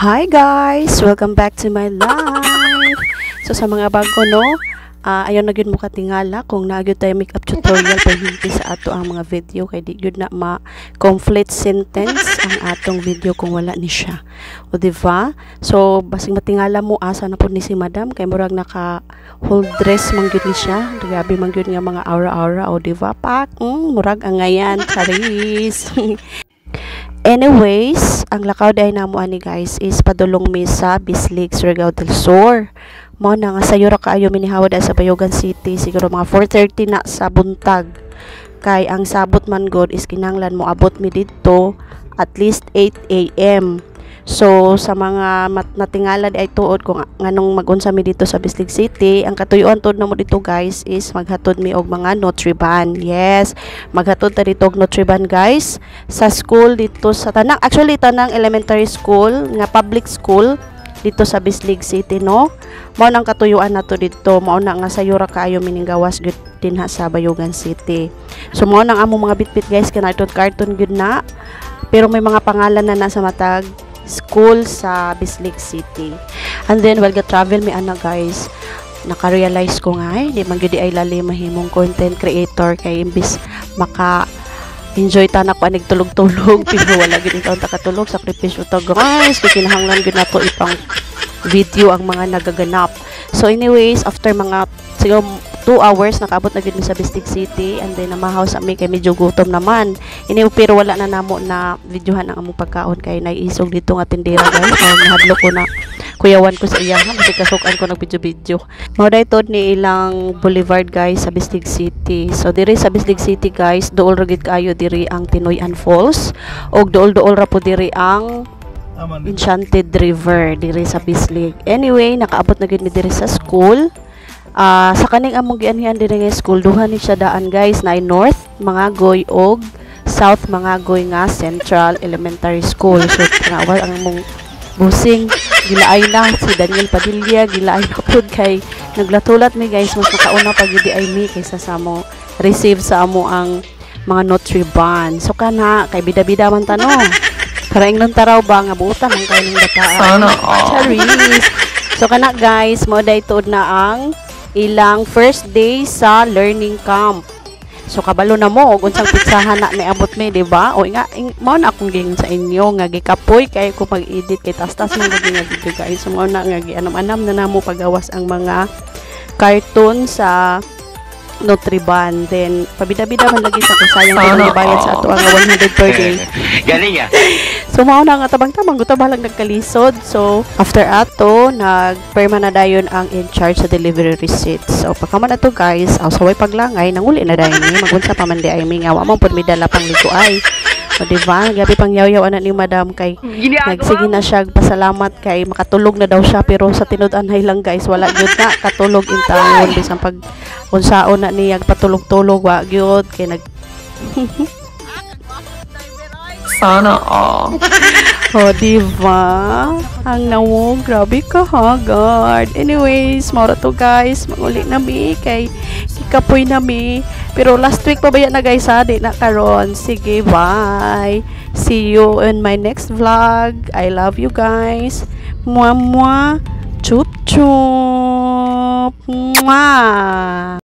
Hi guys! Welcome back to my life! So sa mga bago no, ayaw na gyud mo katingala kung nagyud tayo makeup tutorial paghinti sa ato ang mga video kay di gyud na ma-complete sentence ang atong video kung wala ni siya. O diba? So basing matingala mo asa na pud ni si Madam kay murag naka whole dress man gyud ni siya. Grabe man gyud nga mga aura-aura o diba? Pak, murag ang ngayan, charis. Anyways, ang lakaw day namo ani guys is padulong mi sa Bislig, Surigao del Sur. Mao na nga sayo ra kaayo minihawad sa Bayogan City, siguro mga 4:30 na sa buntag. Kay ang sabot man god is kinahanglan mo abot mi didto at least 8 AM. So sa mga natingala di ay tuod kung nganong magunsa mi dito sa Bislig City, ang katuyoan tuod namo dito guys is maghatod mi og mga Nutriban. Yes, maghatod ta dito og Nutriban guys sa school dito sa tanang elementary school nga public school dito sa Bislig City no. Mao nang katuyuan nato dito, mao na nga sayo ra kaayo mining gawas gud dinha sa Bayogan City. So mao nang amo mga bitbit guys kanay carton gud na. Pero may mga pangalan na nasa matag school sa Bislig City. And then while travel mi ana guys, naka-realize ko nga di man gyud ay lalim mahimong content creator kay imbis maka enjoy ta na ko anig tulog-tulog pero wala gyud itaw ta katulog, sakripisyo ta guys kay kinahanglan gyud nato ipang video ang mga nagaganap. So anyways, after mga siguro 2 hours nakaabot na gyud mi sa Bislig City and then namahaw sa mi kay medyo gutom naman. Pero wala na namo na videohan ang among pagkaon kay naiisog dito nga tindera guys. So nahadlok ko na kuyawan ko sa iya ha kasi kasukan ko nag video. Mao day tod ni ilang boulevard guys sa Bislig City. So diri sa Bislig City guys, duol ra gid kaayo diri ang Tinoyan Falls og duol-duol ra po diri ang Enchanted River diri sa Bislig. Anyway, nakaabot na gid mi diri sa school. Sa kaning among gianhian diri nga school, duha ni siya daan guys, na North Mangagoy og South Mangagoy nga Central Elementary School. So tinawal ang among busing gilaay na si Daniel Padilla, gilaay na pud kay naglatulat mi guys, mas makauna pa gyud ay mi kaysa sa mo receive sa amo ang mga Nutriban. So kana kay bida-bida man tano. Para ingnon taraw ba nga buta man kay ning bataan. Charis. So kana guys, mo day tuod na ang ilang first day sa learning camp. So kabalo na mo og unsang pitsahan na niabot mi, di ba? O nga mao na akong ging sa inyo nga gikapoy kay ko pag-edit kay tas-tas man gid nga video guys. So mao na nga gianam-anam na namo pagawas ang mga cartoon sa Nutriban. Then pabida-bida man lagi sa kusayang bayad sa ato ang 100 per day. Galing ya. So mao na nga tabang-tabang guta balang nagkalisod. So after ato nagperma na dayon ang in charge sa delivery receipt. So pagkaman ato guys, saway paglangay nanguli na dayon ni magunsa pa man di ay mi nga wa man pud mi dala pang liguay. O diba, gabi pang yaw-yaw ana ni Madam kay nagsige na siya pasalamat kay makatulog na daw siya pero sa tinud-anhay lang guys wala gyud na katulog in taon bisan pag unsaon na niya patulog-tulog wa gyud kay nag sana oh diba ang nawo grabe ka ha God. Anyways maura to guys, manguli na mi kay ikapoy na mi pero last week pa ba na guys ha di na karon. Sige bye, see you in my next vlog. I love you guys, mwah mwah, chup chup mwah.